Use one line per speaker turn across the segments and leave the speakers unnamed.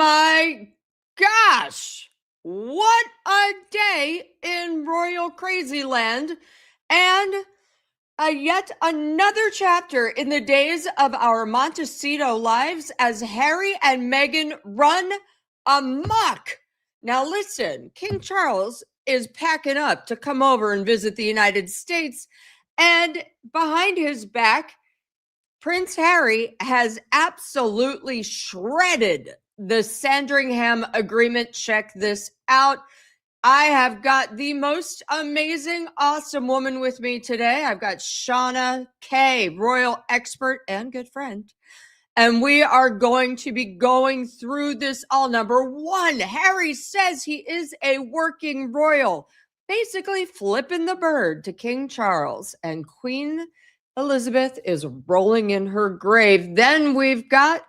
my gosh, what a day in royal crazy land, and yet another chapter in the days of our Montecito lives as Harry and Meghan run amok. Now listen, King Charles is packing up to come over and visit the United States, and behind his back, Prince Harry has absolutely shredded the Sandringham Agreement. Check this out. I have got the most amazing, awesome woman with me today. I've got Shauna Kay, royal expert and good friend. And we are going to be going through this all. Number one, Harry says he is a working royal, basically flipping the bird to King Charles, and Queen Elizabeth is rolling in her grave. Then we've got,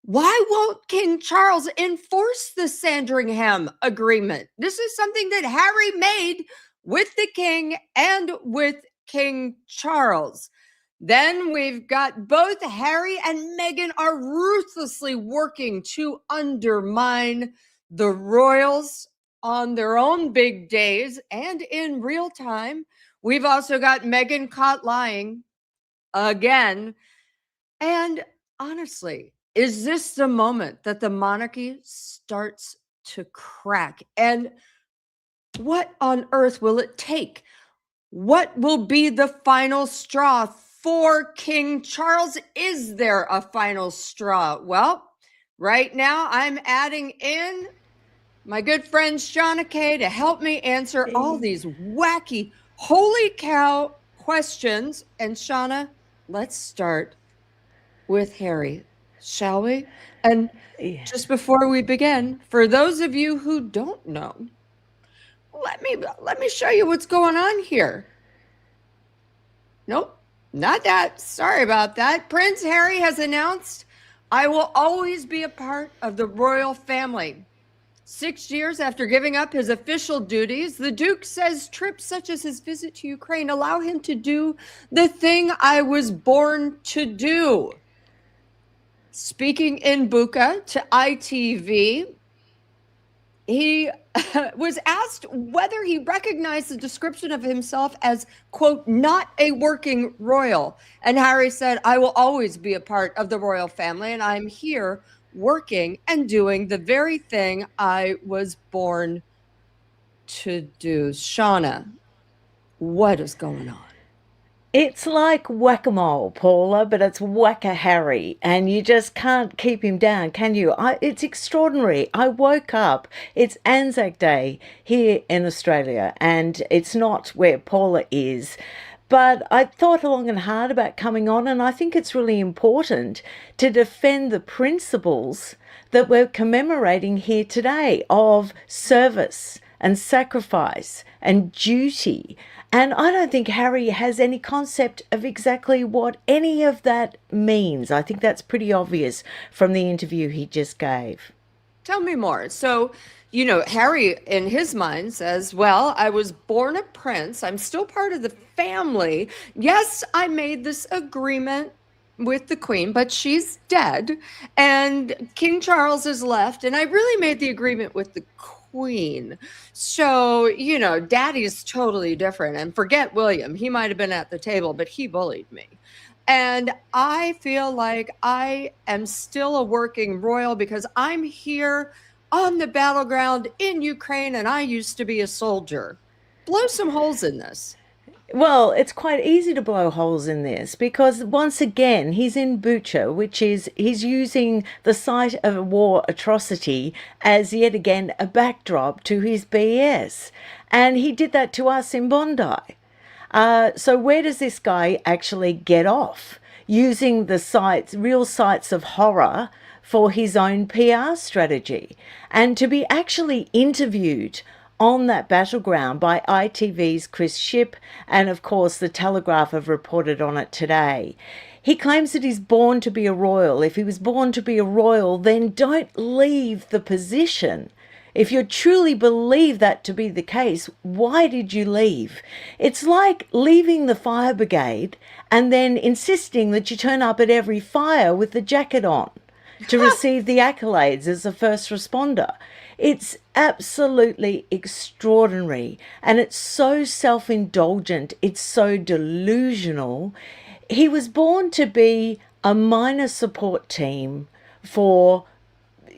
why won't King Charles enforce the Sandringham Agreement? This is something that Harry made with the king and with King Charles. Then we've got both Harry and Meghan are ruthlessly working to undermine the royals on their own big days and in real time. We've also got Meghan caught lying again. And honestly, is this the moment that the monarchy starts to crack? And what on earth will it take? What will be the final straw for King Charles? Is there a final straw? Well, right now I'm adding in my good friend Shauna Kay to help me answer all these wacky, holy cow questions. And Shauna, let's start with Harry, shall we? And just before we begin, for those of you who don't know, let me show you what's going on here. Nope, not that. Sorry about that. Prince Harry has announced, I will always be a part of the royal family. 6 years after giving up his official duties, the Duke says trips such as his visit to Ukraine allow him to do the thing I was born to do. Speaking in Bucha to ITV, he was asked whether he recognized the description of himself as, quote, not a working royal. And Harry said, I will always be a part of the royal family, and I'm here working and doing the very thing I was born to do. Shauna, what is going on?
It's like whack-a-mole, Paula, but it's whack-a-Harry, and you just can't keep him down, can you? It's extraordinary. I woke up, it's Anzac Day here in Australia, and it's not where Paula is, but I thought long and hard about coming on, and I think it's really important to defend the principles that we're commemorating here today of service and sacrifice and duty. And I don't think Harry has any concept of exactly what any of that means. I think that's pretty obvious from the interview he just gave.
Tell me more. So, Harry in his mind says, well, I was born a prince. I'm still part of the family. Yes, I made this agreement with the queen, but she's dead. And King Charles is left. And I really made the agreement with the queen. So, daddy's totally different. And forget William. He might have been at the table, but he bullied me. And I feel like I am still a working royal because I'm here on the battleground in Ukraine and I used to be a soldier. Blow some holes in this.
Well, it's quite easy to blow holes in this because once again, he's in Bucha, which is he's using the site of a war atrocity as yet again a backdrop to his BS. And he did that to us in Bondi. So where does this guy actually get off? Using the sites, real sites of horror for his own PR strategy. And to be actually interviewed on that battleground by ITV's Chris Shipp, and of course the Telegraph have reported on it today. He claims that he's born to be a royal. If he was born to be a royal, then don't leave the position. If you truly believe that to be the case, why did you leave? It's like leaving the fire brigade and then insisting that you turn up at every fire with the jacket on. to receive the accolades as a first responder. It's absolutely extraordinary, and it's so self-indulgent, it's so delusional. He was born to be a minor support team for,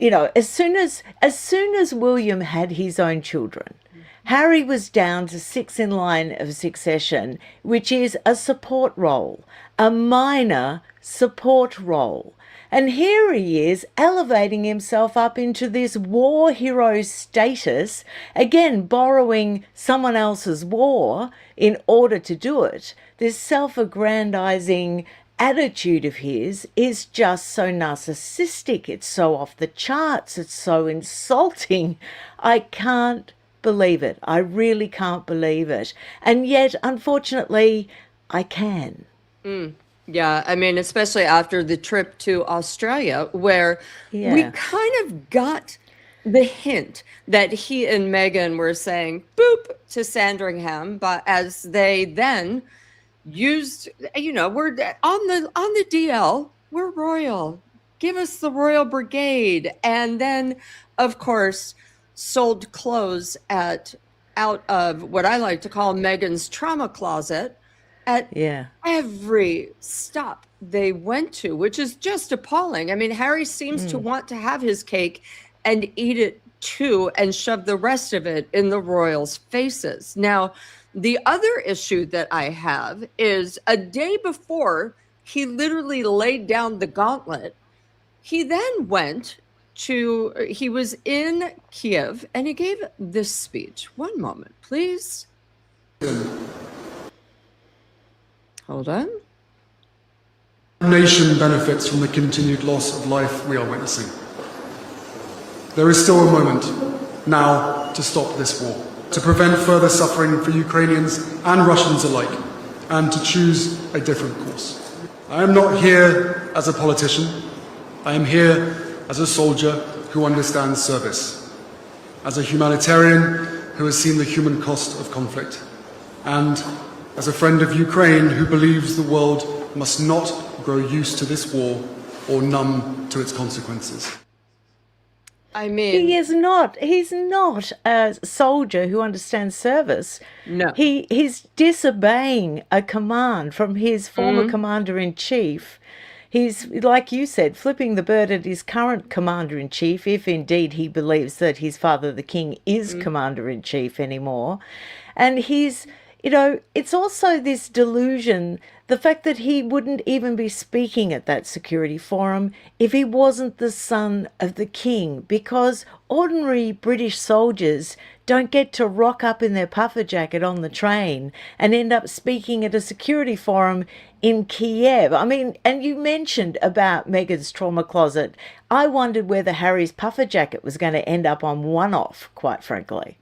as soon as William had his own children, Harry was down to six in line of succession, which is a support role, a minor support role. And here he is elevating himself up into this war hero status, again, borrowing someone else's war in order to do it. This self-aggrandizing attitude of his is just so narcissistic. It's so off the charts. It's so insulting. I can't believe it. I really can't believe it. And yet, unfortunately, I can.
Yeah, I mean, especially after the trip to Australia, where we kind of got the hint that he and Meghan were saying boop to Sandringham, but as they then used, we're on the DL, we're royal. Give us the Royal Brigade. And then, of course, sold clothes out of what I like to call Meghan's trauma closet at every stop they went to, which is just appalling. I mean, Harry seems to want to have his cake and eat it too, and shove the rest of it in the royals' faces. Now, the other issue that I have is a day before he literally laid down the gauntlet, he then he was in Kiev and he gave this speech. One moment, please. Hold on.
Our nation benefits from the continued loss of life we are witnessing. There is still a moment now to stop this war, to prevent further suffering for Ukrainians and Russians alike, and to choose a different course. I am not here as a politician. I am here as a soldier who understands service, as a humanitarian who has seen the human cost of conflict, and as a friend of Ukraine who believes the world must not grow used to this war or numb to its consequences.
I mean,
he's not a soldier who understands service.
No.
He's disobeying a command from his former commander-in-chief. He's, like you said, flipping the bird at his current commander-in-chief, if indeed he believes that his father, the king, is commander-in-chief anymore. And he's, it's also this delusion, the fact that he wouldn't even be speaking at that security forum if he wasn't the son of the king, because ordinary British soldiers don't get to rock up in their puffer jacket on the train and end up speaking at a security forum in Kiev. I mean, and you mentioned about Meghan's trauma closet. I wondered whether Harry's puffer jacket was going to end up on one-off, quite frankly.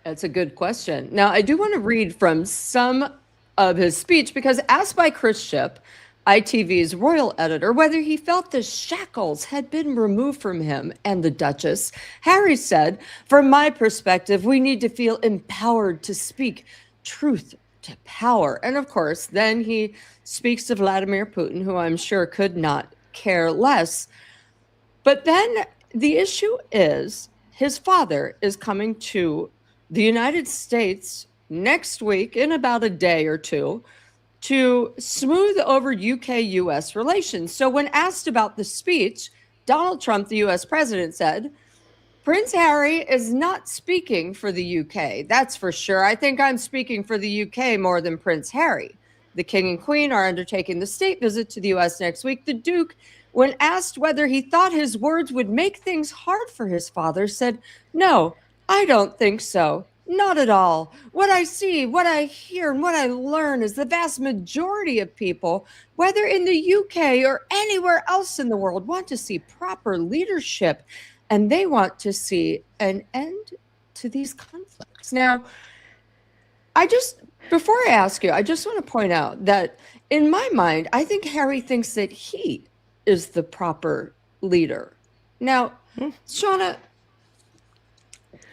That's a good question. Now, I do want to read from some of his speech, because asked by Chris Shipp, ITV's royal editor, whether he felt the shackles had been removed from him and the Duchess, Harry said, "From my perspective, we need to feel empowered to speak truth to power." And of course, then he speaks to Vladimir Putin, who I'm sure could not care less. But then the issue is his father is coming to the United States next week, in about a day or two, to smooth over UK-US relations. So when asked about the speech, Donald Trump, the US president, said, "Prince Harry is not speaking for the UK. That's for sure. I think I'm speaking for the UK more than Prince Harry. The King and Queen are undertaking the state visit to the US next week." The Duke, when asked whether he thought his words would make things hard for his father, said, "No, I don't think so. Not at all. What I see, what I hear, and what I learn is the vast majority of people, whether in the UK or anywhere else in the world, want to see proper leadership, and they want to see an end to these conflicts." Now, before I ask you, I just want to point out that in my mind, I think Harry thinks that he is the proper leader. Now, Shauna,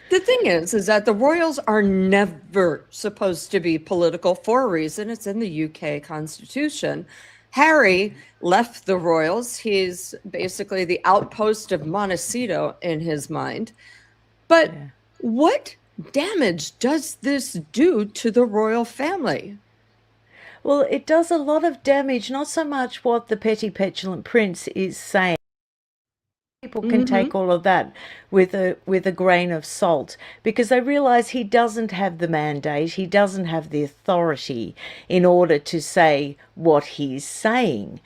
the thing is that the royals are never supposed to be political for a reason. It's in the UK Constitution. Harry left the royals. He's basically the outpost of Montecito in his mind. But what damage does this do to the royal family?
Well, it does a lot of damage, not so much what the petty petulant prince is saying. People can take all of that with a grain of salt, because they realize he doesn't have the mandate, he doesn't have the authority in order to say what he's saying.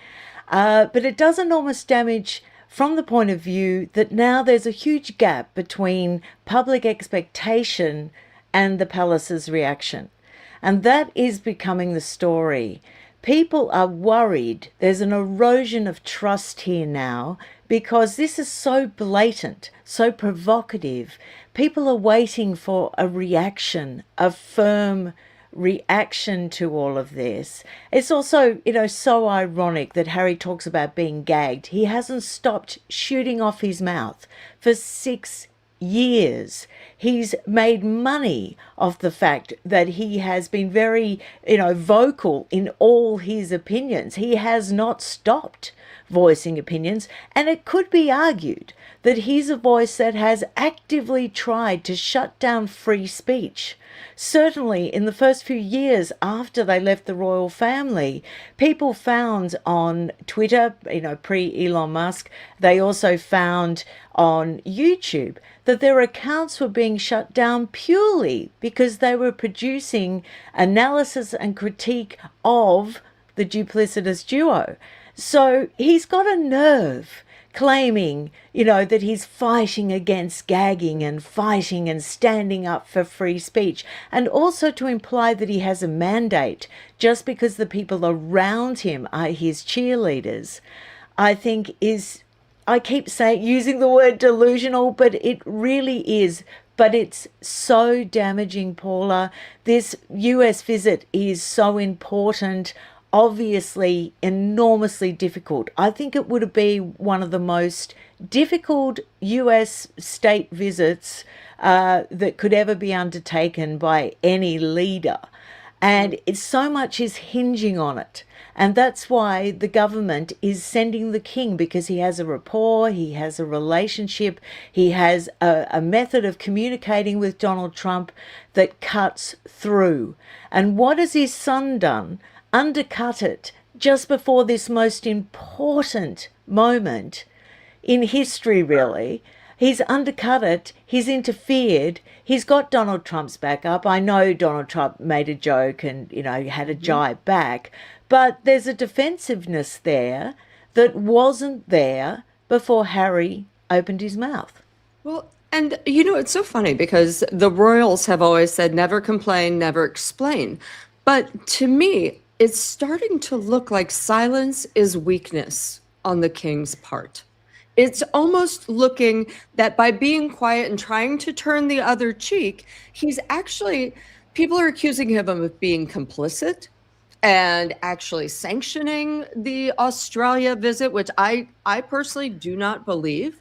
But it does enormous damage from the point of view that now there's a huge gap between public expectation and the palace's reaction. And that is becoming the story. People are worried. There's an erosion of trust here now because this is so blatant, so provocative. People are waiting for a reaction, a firm reaction to all of this. It's also, so ironic that Harry talks about being gagged. He hasn't stopped shooting off his mouth for 6 years. He's made money off the fact that he has been very, vocal in all his opinions. He has not stopped voicing opinions, and it could be argued that he's a voice that has actively tried to shut down free speech. Certainly in the first few years after they left the royal family, people found on Twitter, pre-Elon Musk, they also found on YouTube that their accounts were being shut down purely because they were producing analysis and critique of the duplicitous duo. So he's got a nerve claiming, that he's fighting against gagging and fighting and standing up for free speech, and also to imply that he has a mandate just because the people around him are his cheerleaders, I think I keep using the word delusional, but it really is. But it's so damaging, Paula. This US visit is so important, obviously enormously difficult. I think it would be one of the most difficult US state visits that could ever be undertaken by any leader. And so much is hinging on it. And that's why the government is sending the king, because he has a rapport, he has a relationship, he has a method of communicating with Donald Trump that cuts through. And what has his son done? Undercut it just before this most important moment in history, really. He's undercut it, he's interfered, he's got Donald Trump's back up. I know Donald Trump made a joke and, had a jibe back, but there's a defensiveness there that wasn't there before Harry opened his mouth.
Well, and it's so funny because the royals have always said, never complain, never explain. But to me, it's starting to look like silence is weakness on the king's part. It's almost looking that by being quiet and trying to turn the other cheek, people are accusing him of being complicit and actually sanctioning the Australia visit, which I personally do not believe.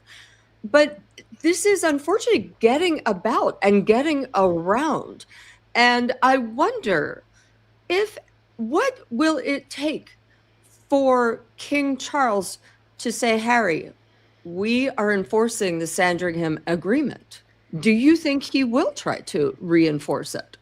But this is unfortunately getting about and getting around. And I wonder what will it take for King Charles to say, Harry, we are enforcing the Sandringham Agreement? Do you think he will try to reinforce it?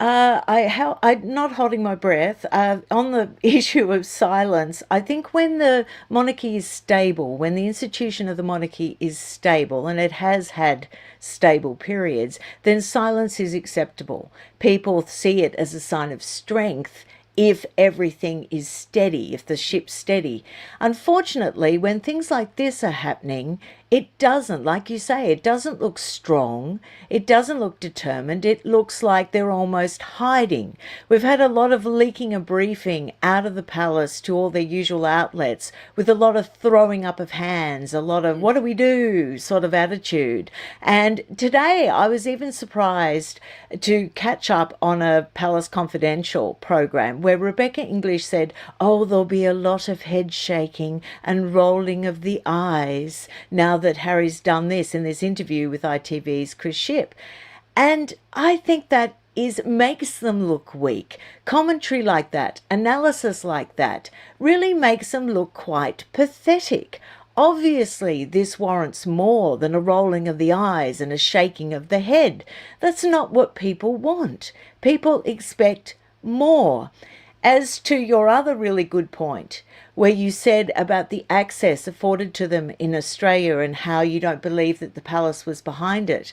I'm not holding my breath. On the issue of silence, I think when the monarchy is stable, when the institution of the monarchy is stable, and it has had stable periods, then silence is acceptable. People see it as a sign of strength if everything is steady, if the ship's steady. Unfortunately, when things like this are happening, it doesn't, like you say, it doesn't look strong. It doesn't look determined. It looks like they're almost hiding. We've had a lot of leaking a briefing out of the palace to all their usual outlets with a lot of throwing up of hands, a lot of what do we do sort of attitude. And today I was even surprised to catch up on a Palace Confidential program where Rebecca English said, oh, there'll be a lot of head shaking and rolling of the eyes now that Harry's done this in this interview with ITV's Chris Shipp. And I think that makes them look weak. Commentary like that, analysis like that, really makes them look quite pathetic. Obviously, this warrants more than a rolling of the eyes and a shaking of the head. That's not what people want. People expect more. As to your other really good point, where you said about the access afforded to them in Australia and how you don't believe that the palace was behind it,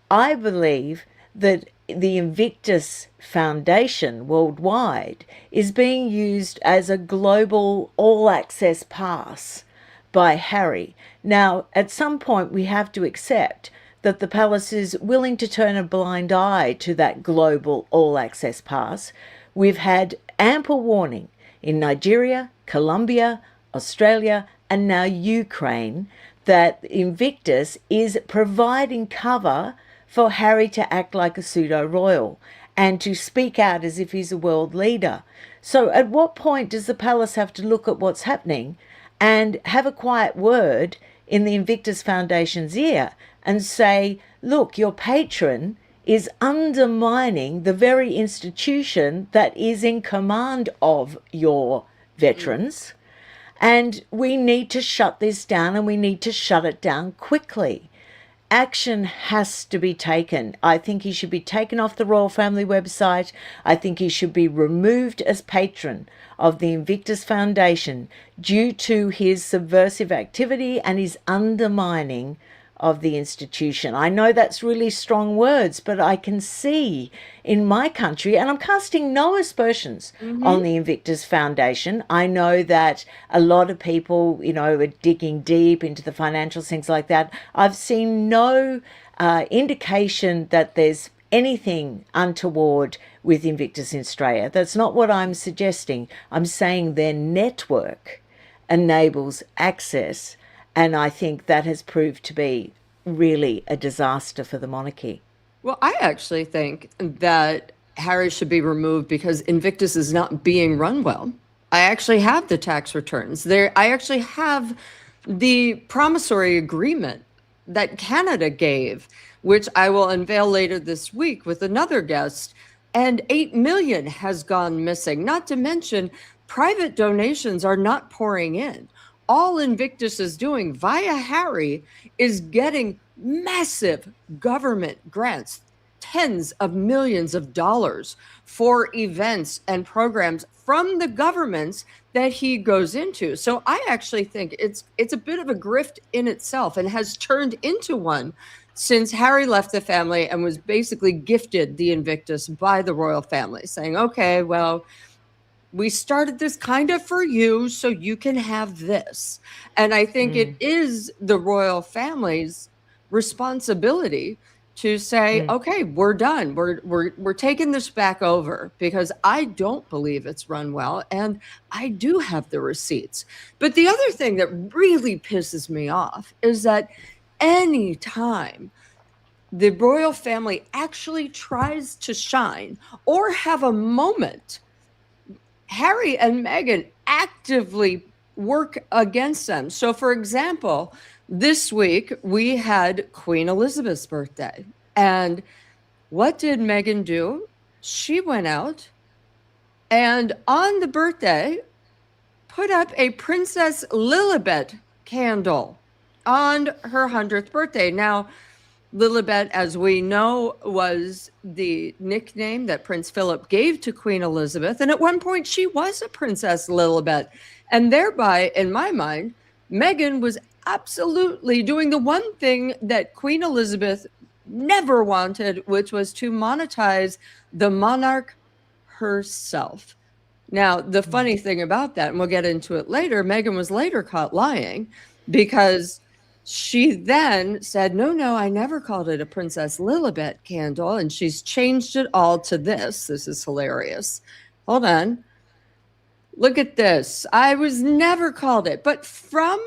I believe that the Invictus Foundation worldwide is being used as a global all-access pass by Harry. Now, at some point, we have to accept that the palace is willing to turn a blind eye to that global all-access pass. We've had ample warning in Nigeria, Colombia, Australia, and now Ukraine that Invictus is providing cover for Harry to act like a pseudo-royal and to speak out as if he's a world leader. So at what point does the palace have to look at what's happening and have a quiet word in the Invictus Foundation's ear and say, look, your patron is undermining the very institution that is in command of your veterans, and we need to shut this down, and we need to shut it down quickly. Action has to be taken. I think he should be taken off the Royal Family website. I think he should be removed as patron of the Invictus Foundation due to his subversive activity and his undermining of the institution. I know that's really strong words, but I can see in my country, and I'm casting no aspersions on the Invictus Foundation. I know that a lot of people, are digging deep into the financial things like that. I've seen no indication that there's anything untoward with Invictus in Australia. That's not what I'm suggesting. I'm saying their network enables access, and I think that has proved to be really a disaster for the monarchy.
Well, I actually think that Harry should be removed because Invictus is not being run well. I actually have the tax returns there. I actually have the promissory agreement that Canada gave, which I will unveil later this week with another guest. And 8 million has gone missing, not to mention private donations are not pouring in. All Invictus is doing via Harry is getting massive government grants, tens of millions of dollars for events and programs from the governments that he goes into. So I actually think it's a bit of a grift in itself, and has turned into one since Harry left the family and was basically gifted the Invictus by the royal family, saying, okay, well, we started this kind of for you, so you can have this. And I think it is the royal family's responsibility to say, okay, we're done. We're taking this back over, because I don't believe it's run well, and I do have the receipts. But the other thing that really pisses me off is that any time the royal family actually tries to shine or have a moment, Harry and Meghan actively work against them. So, for example, this week we had Queen Elizabeth's birthday. And what did Meghan do? She went out and on the birthday put up a Princess Lilibet candle on her 100th birthday. Now, Lilibet, as we know, was the nickname that Prince Philip gave to Queen Elizabeth. And at one point, she was a Princess Lilibet. And thereby, in my mind, Meghan was absolutely doing the one thing that Queen Elizabeth never wanted, which was to monetize the monarch herself. Now, the funny thing about that, and we'll get into it later, Meghan was later caught lying, because she then said, no, I never called it a Princess Lilibet candle. And she's changed it all to this. This is hilarious. Hold on. Look at this. I was never called it. But from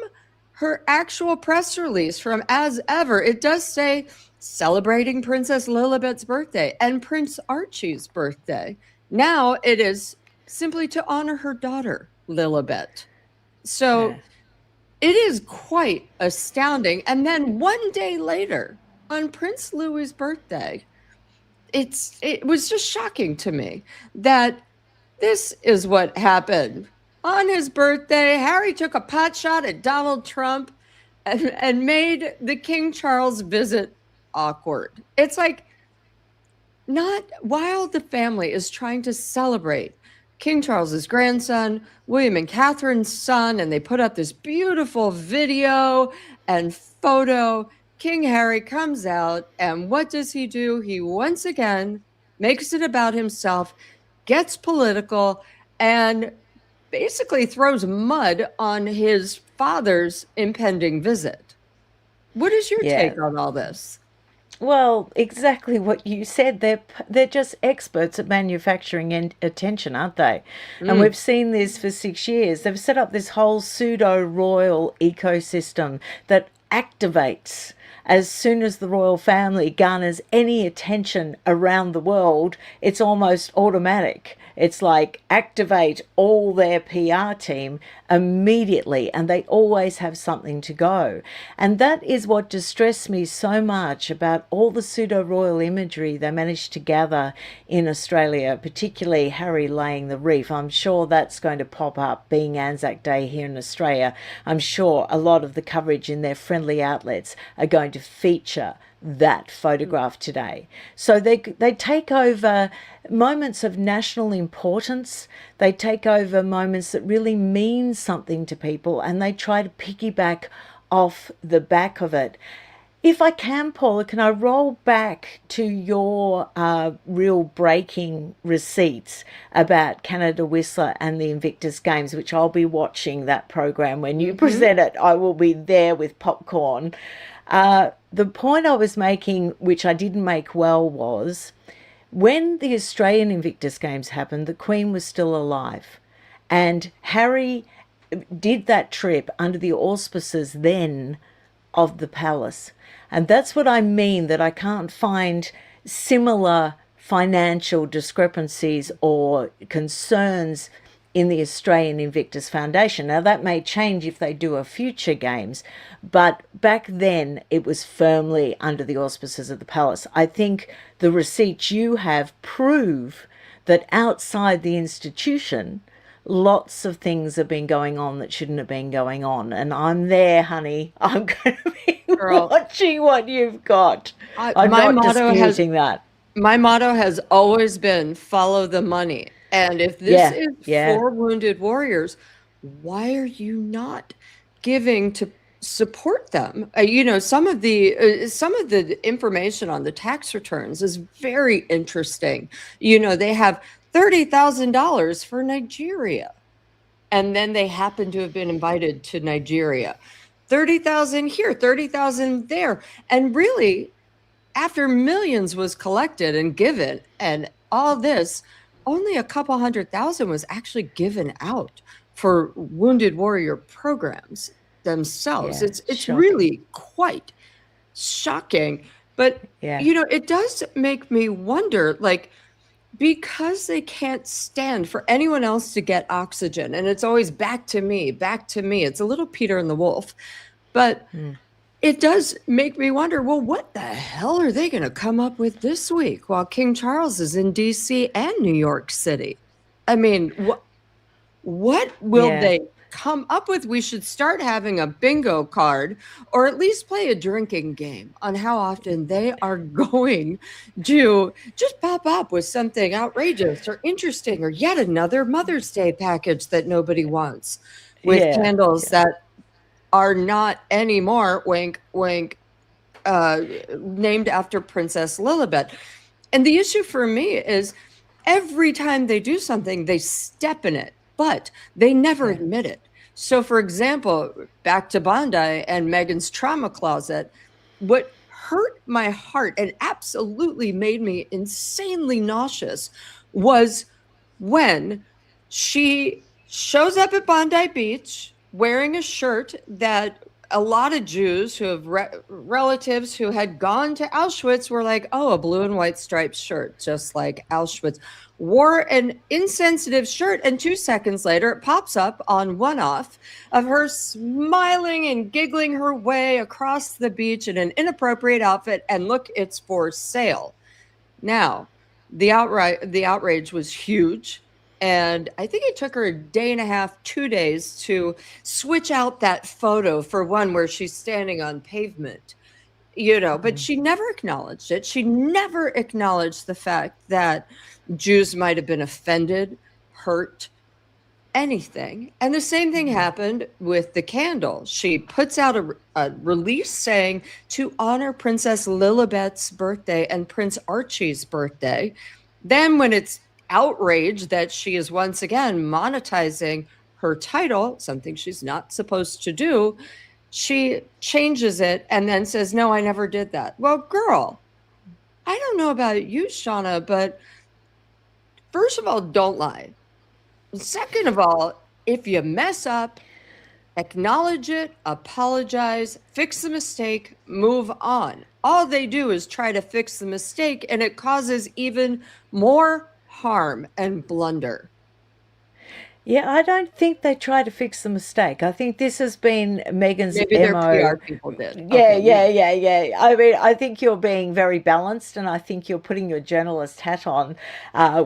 her actual press release, from As Ever, it does say celebrating Princess Lilibet's birthday and Prince Archie's birthday. Now it is simply to honor her daughter, Lilibet. So it is quite astounding. And then one day later, on Prince Louis's birthday, it was just shocking to me that this is what happened. On his birthday, Harry took a pot shot at Donald Trump and made the King Charles visit awkward. It's like, not while the family is trying to celebrate King Charles's grandson, William and Catherine's son, and they put up this beautiful video and photo. King Harry comes out, and what does he do? He once again makes it about himself, gets political, and basically throws mud on his father's impending visit. What is your
Yeah.
take on all this?
Well, exactly what you said. They're just experts at manufacturing and attention, aren't they? And we've seen this for 6 years. They've set up this whole pseudo royal ecosystem that activates as soon as the royal family garners any attention around the world. It's almost automatic. It's like activate all their PR team immediately, and they always have something to go. And that is what distressed me so much about all the pseudo-royal imagery they managed to gather in Australia, particularly Harry laying the wreath. I'm sure that's going to pop up, being Anzac Day here in Australia. I'm sure a lot of the coverage in their friendly outlets are going to feature that photograph today. So they take over moments of national importance. They take over moments that really mean something to people, and they try to piggyback off the back of it. If I can, Paula, can I roll back to your real breaking receipts about Canada Whistler and the Invictus Games, which I'll be watching that program when you present it. I will be there with popcorn. The point I was making, which I didn't make well, was when the Australian Invictus Games happened, the Queen was still alive. And Harry did that trip under the auspices then of the palace. And that's what I mean, that I can't find similar financial discrepancies or concerns in the Australian Invictus Foundation. Now, that may change if they do a future games, but back then it was firmly under the auspices of the palace. I think the receipts you have prove that outside the institution, lots of things have been going on that shouldn't have been going on. And I'm there, honey. I'm going to be watching what you've got. I'm not disputing that.
My motto has always been follow the money. And if this is for wounded warriors, why are you not giving to support them? Some of the information on the tax returns is very interesting. They have $30,000 for Nigeria, and then they happen to have been invited to Nigeria. 30,000 here, 30,000 there, and really, after millions was collected and given, and all this, only a couple 100,000 was actually given out for wounded warrior programs themselves. It's really quite shocking. But it does make me wonder, like, because they can't stand for anyone else to get oxygen, and it's always back to me. It's a little Peter and the Wolf. But it does make me wonder, well, what the hell are they going to come up with this week while King Charles is in D.C. and New York City? I mean, what will they come up with? We should start having a bingo card, or at least play a drinking game on how often they are going to just pop up with something outrageous or interesting, or yet another Mother's Day package that nobody wants, with candles that are not anymore, wink, wink, named after Princess Lilibet. And the issue for me is every time they do something, they step in it, but they never admit it. So, for example, back to Bondi and Meghan's trauma closet, what hurt my heart and absolutely made me insanely nauseous was when she shows up at Bondi Beach wearing a shirt that a lot of Jews who have relatives who had gone to Auschwitz were like, oh, a blue and white striped shirt, just like Auschwitz. Wore an insensitive shirt, and 2 seconds later, it pops up on one off of her smiling and giggling her way across the beach in an inappropriate outfit, and look, it's for sale. Now, the outrage was huge. And I think it took her a day and a half, 2 days to switch out that photo for one where she's standing on pavement, but she never acknowledged it. She never acknowledged the fact that Jews might have been offended, hurt, anything. And the same thing happened with the candle. She puts out a release saying to honor Princess Lilibet's birthday and Prince Archie's birthday. Then when it's outraged that she is once again monetizing her title, something she's not supposed to do, she changes it and then says, no, I never did that. Well, girl, I don't know about you, Shauna, but first of all, don't lie. Second of all, if you mess up, acknowledge it, apologize, fix the mistake, move on. All they do is try to fix the mistake, and it causes even more harm and blunder.
Yeah, I don't think they try to fix the mistake. I think this has been Meghan's
Maybe their
MO.
PR people did.
Yeah,
Okay, maybe.
yeah. I mean, I think you're being very balanced, and I think you're putting your journalist hat on,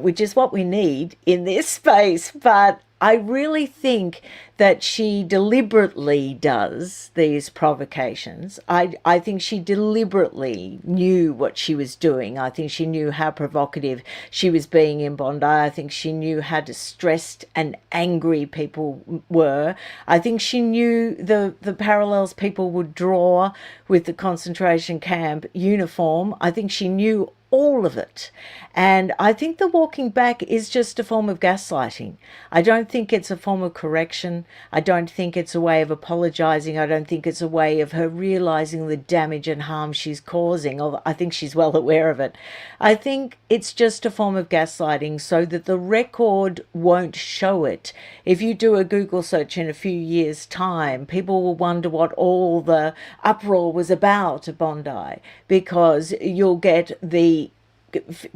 which is what we need in this space. But I really think that she deliberately does these provocations. I think she deliberately knew what she was doing. I think she knew how provocative she was being in Bondi. I think she knew how distressed and angry people were. I think she knew the parallels people would draw with the concentration camp uniform. I think she knew all of it. And I think the walking back is just a form of gaslighting. I don't think it's a form of correction. I don't think it's a way of apologizing. I don't think it's a way of her realizing the damage and harm she's causing, although I think she's well aware of it. I think it's just a form of gaslighting so that the record won't show it. If you do a Google search in a few years' time, people will wonder what all the uproar was about at Bondi, because you'll get the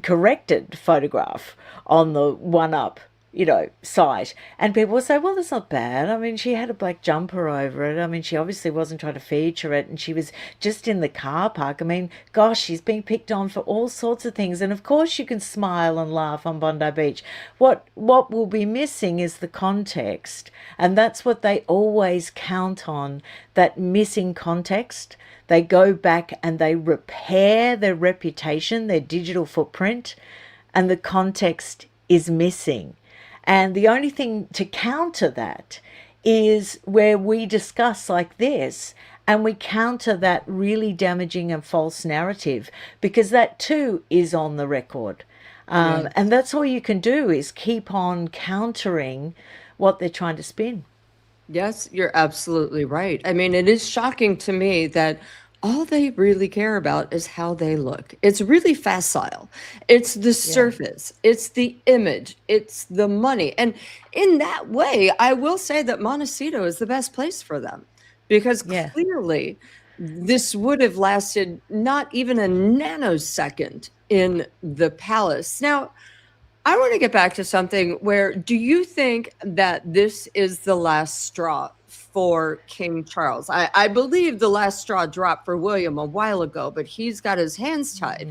corrected photograph on the one up site, and people will say, well, that's not bad. I mean, she had a black jumper over it. I mean, she obviously wasn't trying to feature it, and she was just in the car park. I mean, gosh, she's being picked on for all sorts of things, and of course you can smile and laugh on Bondi Beach. What will be missing is the context, and that's what they always count on, that missing context. They go back and they repair their reputation, their digital footprint, and the context is missing. And the only thing to counter that is where we discuss like this, and we counter that really damaging and false narrative, because that too is on the record. And that's all you can do, is keep on countering what they're trying to spin.
Yes, you're absolutely right. I mean, it is shocking to me that all they really care about is how they look. It's really facile. It's the surface, it's the image, it's the money. And in that way, I will say that Montecito is the best place for them, because clearly this would have lasted not even a nanosecond in the palace. Now, I want to get back to something where, do you think that this is the last straw for King Charles? I believe the last straw dropped for William a while ago, but he's got his hands tied,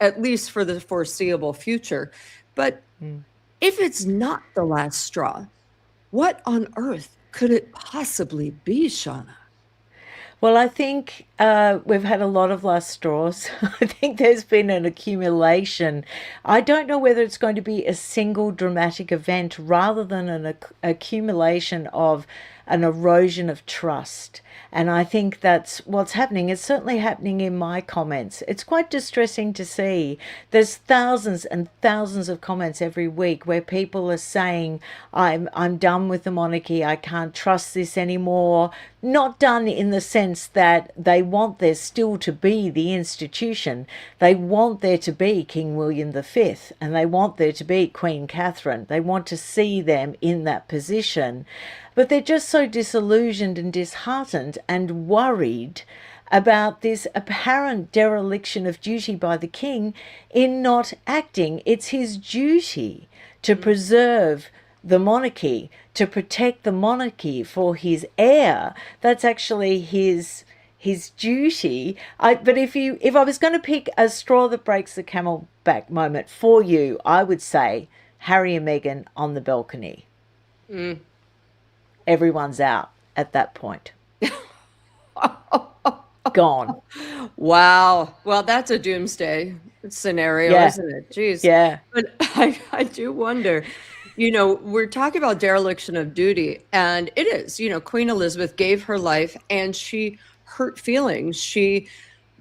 at least for the foreseeable future. But if it's not the last straw, what on earth could it possibly be, Shauna?
Well, I think we've had a lot of last straws. I think there's been an accumulation. I don't know whether it's going to be a single dramatic event rather than an accumulation of an erosion of trust. And I think that's what's happening. It's certainly happening in my comments. It's quite distressing to see. There's thousands and thousands of comments every week where people are saying, I'm done with the monarchy. I can't trust this anymore. Not done in the sense that they want there still to be the institution. They want there to be King William V, and they want there to be Queen Catherine. They want to see them in that position. But they're just so disillusioned and disheartened and worried about this apparent dereliction of duty by the king in not acting. It's his duty to preserve the monarchy, to protect the monarchy for his heir. That's actually his his duty. But if I was going to pick a straw that breaks the camel back moment for you, I would say Harry and Meghan on the balcony. Everyone's out at that point. Gone.
Wow. Well, that's a doomsday scenario,
Yeah.
isn't it? Jeez.
Yeah.
But I do wonder, we're talking about dereliction of duty, and it is, Queen Elizabeth gave her life and she hurt feelings. She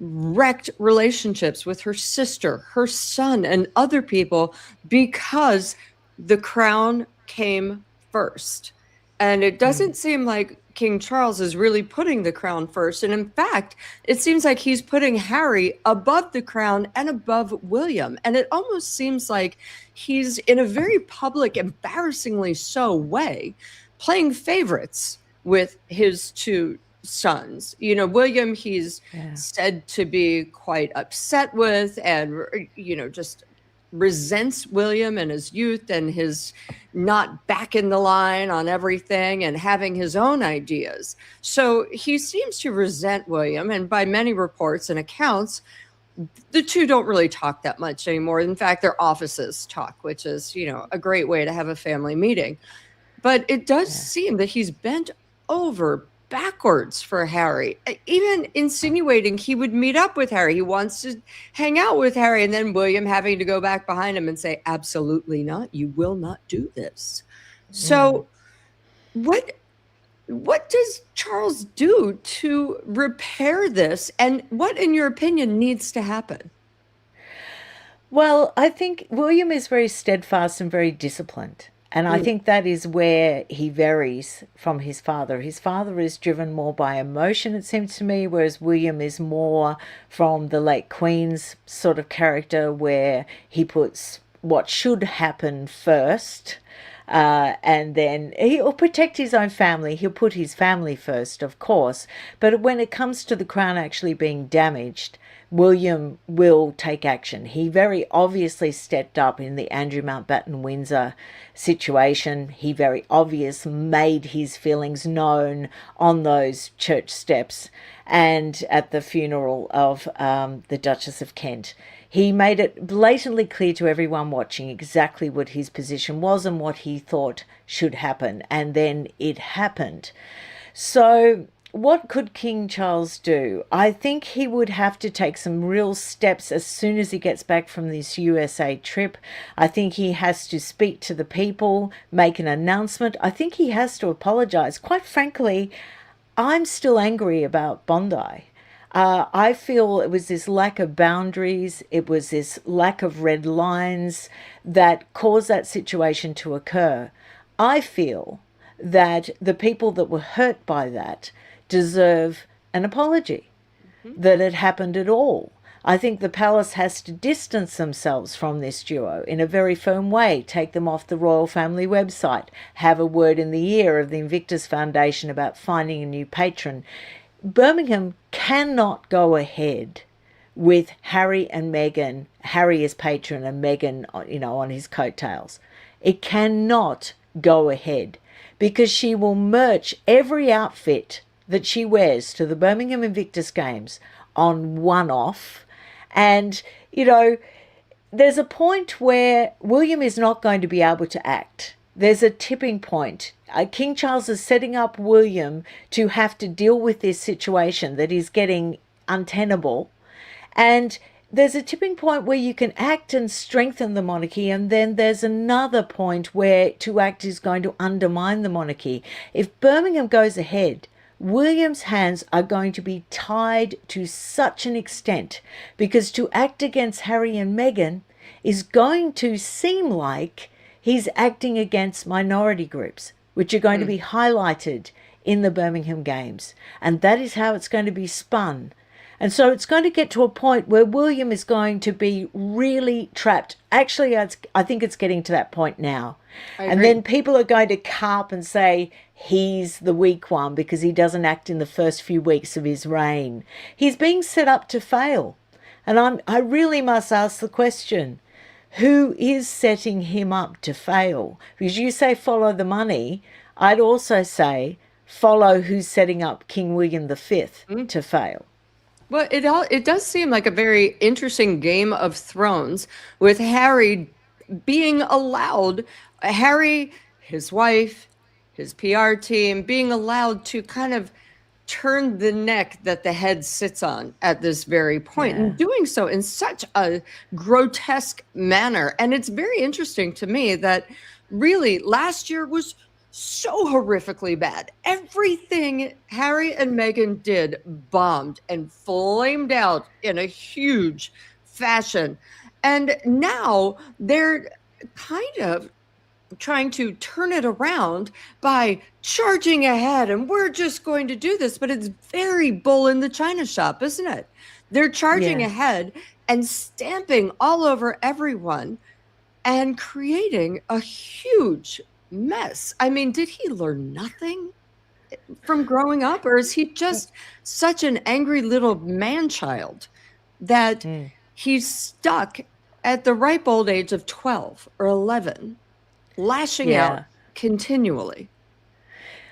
wrecked relationships with her sister, her son, and other people because the crown came first. And it doesn't seem like King Charles is really putting the crown first. And in fact, it seems like he's putting Harry above the crown and above William. And it almost seems like he's, in a very public, embarrassingly so way, playing favorites with his two sons. William, he's said to be quite upset with, and, just resents William and his youth and his not backing the line on everything and having his own ideas. So he seems to resent William, and by many reports and accounts, the two don't really talk that much anymore. In fact, their offices talk, which is, a great way to have a family meeting. But it does seem that he's bent over backwards for Harry, even insinuating he would meet up with Harry. He wants to hang out with Harry, and then William having to go back behind him and say, absolutely not, you will not do this. So what does Charles do to repair this, and what, in your opinion, needs to happen?
Well, I think William is very steadfast and very disciplined. And I think that is where he varies from his father. His father is driven more by emotion, it seems to me, whereas William is more from the late Queen's sort of character, where he puts what should happen first. And then he'll protect his own family. He'll put his family first, of course. But when it comes to the crown actually being damaged, William will take action. He very obviously stepped up in the Andrew Mountbatten Windsor situation. He very obviously made his feelings known on those church steps and at the funeral of the Duchess of Kent. He made it blatantly clear to everyone watching exactly what his position was and what he thought should happen. And then it happened. So what could King Charles do? I think he would have to take some real steps as soon as he gets back from this USA trip. I think he has to speak to the people, make an announcement. I think he has to apologize. Quite frankly, I'm still angry about Bondi. I feel it was this lack of boundaries, it was this lack of red lines that caused that situation to occur. I feel that the people that were hurt by that deserve an apology, that it happened at all. I think the palace has to distance themselves from this duo in a very firm way, take them off the royal family website, have a word in the ear of the Invictus Foundation about finding a new patron. Birmingham cannot go ahead with Harry and Meghan, Harry as patron and Meghan, on his coattails. It cannot go ahead because she will merch every outfit that she wears to the Birmingham Invictus Games on one-off. And, there's a point where William is not going to be able to act. There's a tipping point. King Charles is setting up William to have to deal with this situation that is getting untenable. And there's a tipping point where you can act and strengthen the monarchy, and then there's another point where to act is going to undermine the monarchy. If Birmingham goes ahead, William's hands are going to be tied to such an extent, because to act against Harry and Meghan is going to seem like he's acting against minority groups, which are going to be highlighted in the Birmingham Games. And that is how it's going to be spun. And so it's going to get to a point where William is going to be really trapped. Actually, I think it's getting to that point now. And then people are going to carp and say he's the weak one because he doesn't act in the first few weeks of his reign. He's being set up to fail. And I really must ask the question, who is setting him up to fail? Because you say follow the money. I'd also say follow who's setting up King William V to fail.
Well, it does seem like a very interesting Game of Thrones with Harry being allowed, Harry, his wife, his PR team being allowed to kind of turn the neck that the head sits on at this very point, and doing so in such a grotesque manner. And it's very interesting to me that really last year was so horrifically bad. Everything Harry and Meghan did bombed and flamed out in a huge fashion. And now they're kind of trying to turn it around by charging ahead, and we're just going to do this. But it's very bull in the china shop, isn't it? They're charging ahead and stamping all over everyone and creating a huge mess. I mean, did he learn nothing from growing up, or is he just such an angry little man-child that he's stuck at the ripe old age of 12 or 11, lashing out continually?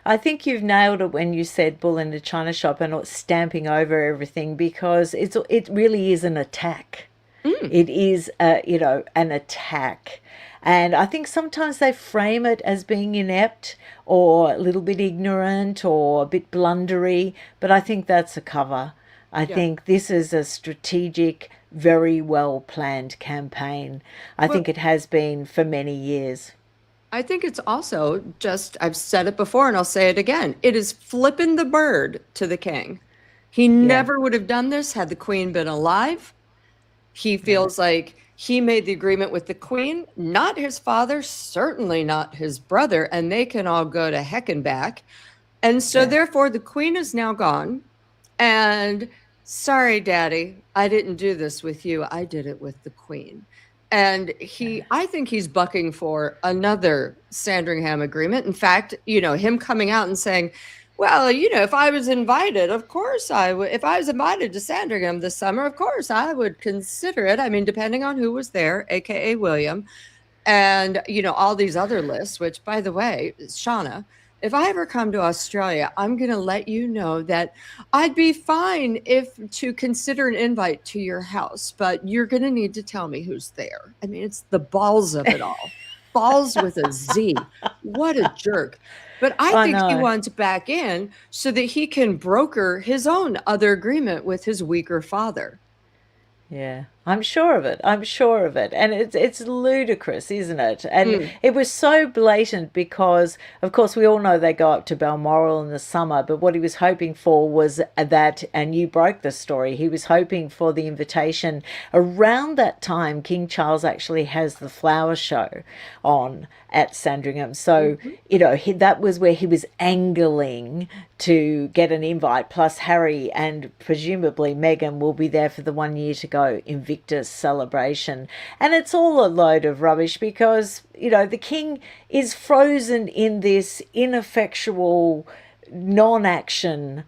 I think you've nailed it when you said bull in the china shop and not stamping over everything, because it really is an attack. It is, an attack. And I think sometimes they frame it as being inept or a little bit ignorant or a bit blundery, but I think that's a cover. I think this is a strategic, very well-planned campaign. I think it has been for many years.
I think it's also just, I've said it before and I'll say it again, it is flipping the bird to the king. He never would have done this had the queen been alive. He feels like he made the agreement with the queen, not his father, certainly not his brother, and they can all go to heck and back. And so therefore the queen is now gone. And sorry, daddy, I didn't do this with you. I did it with the queen. And I think he's bucking for another Sandringham agreement. In fact, him coming out and saying, well, if I was invited, of course I would. If I was invited to Sandringham this summer, of course I would consider it. I mean, depending on who was there, AKA William, and, all these other lists, which, by the way, Shauna, if I ever come to Australia, I'm going to let you know that I'd be fine to consider an invite to your house, but you're going to need to tell me who's there. I mean, it's the balls of it all. Balls with a Z. What a jerk. But I think he wants back in so that he can broker his own other agreement with his weaker father.
Yeah, I'm sure of it. I'm sure of it. And it's ludicrous, isn't it? And it was so blatant because, of course, we all know they go up to Balmoral in the summer, but what he was hoping for was that, and you broke the story, he was hoping for the invitation. Around that time, King Charles actually has the flower show on at Sandringham. So, that was where he was angling to get an invite. Plus, Harry and presumably Meghan will be there for the 1 year to go Invictus celebration. And it's all a load of rubbish because, the king is frozen in this ineffectual non-action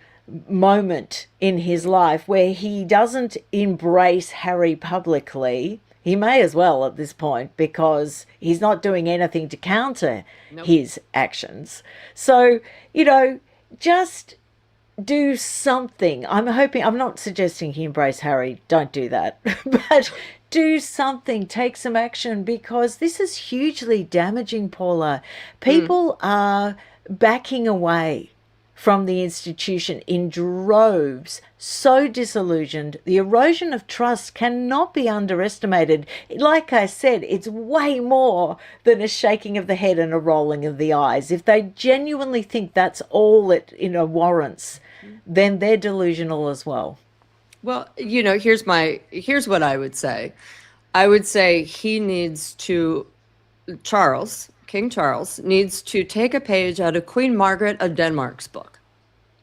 moment in his life where he doesn't embrace Harry publicly. He may as well at this point because he's not doing anything to counter his actions. So, just do something. I'm not suggesting he embrace Harry. Don't do that. But do something. Take some action because this is hugely damaging, Paula. People are backing away from the institution in droves, so disillusioned. The erosion of trust cannot be underestimated. Like I said, it's way more than a shaking of the head and a rolling of the eyes. If they genuinely think that's all it warrants, then they're delusional as well.
Well, here's what I would say. I would say King Charles needs to take a page out of Queen Margaret of Denmark's book.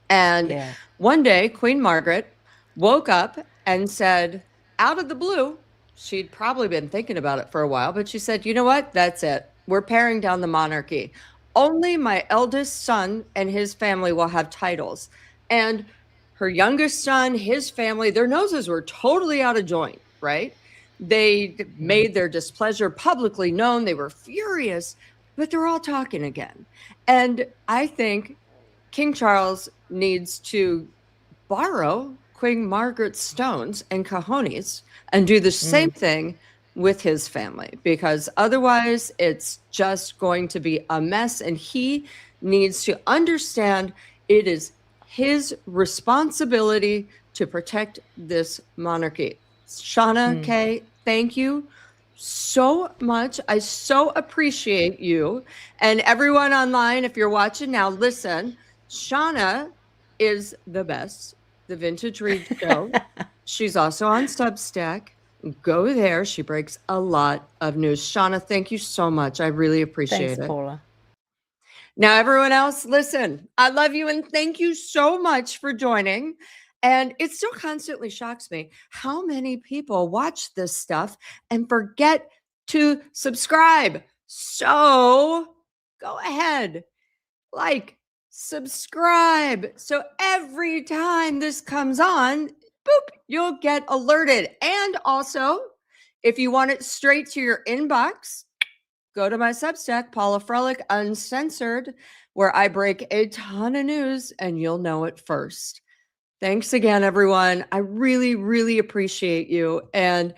And one day, Queen Margaret woke up and said, out of the blue, she'd probably been thinking about it for a while, but she said, you know what? That's it. We're paring down the monarchy. Only my eldest son and his family will have titles. And her youngest son, his family, their noses were totally out of joint, right? They made their displeasure publicly known. They were furious, but they're all talking again. And I think King Charles needs to borrow Queen Margaret's stones and cojones and do the same thing with his family, because otherwise it's just going to be a mess. And he needs to understand it is his responsibility to protect this monarchy. Shauna Kay, thank you so much. I so appreciate you. And everyone online, if you're watching now, listen, Shauna is the best. The Vintage Read Show. She's also on Substack. Go there. She breaks a lot of news. Shauna, thank you so much. I really appreciate
Thanks,
it.
Paula.
Now, everyone else, listen, I love you and thank you so much for joining. And it still constantly shocks me how many people watch this stuff and forget to subscribe. So go ahead, like, subscribe. So every time this comes on, boop, you'll get alerted. And also, if you want it straight to your inbox, go to my Substack, Paula Froelich Uncensored, where I break a ton of news and you'll know it first. Thanks again, everyone. I really, really appreciate you. And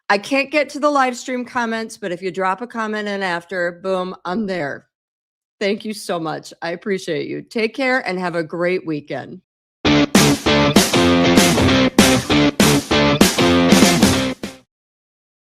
I can't get to the live stream comments, but if you drop a comment in after, boom, I'm there. Thank you so much. I appreciate you. Take care and have a great weekend.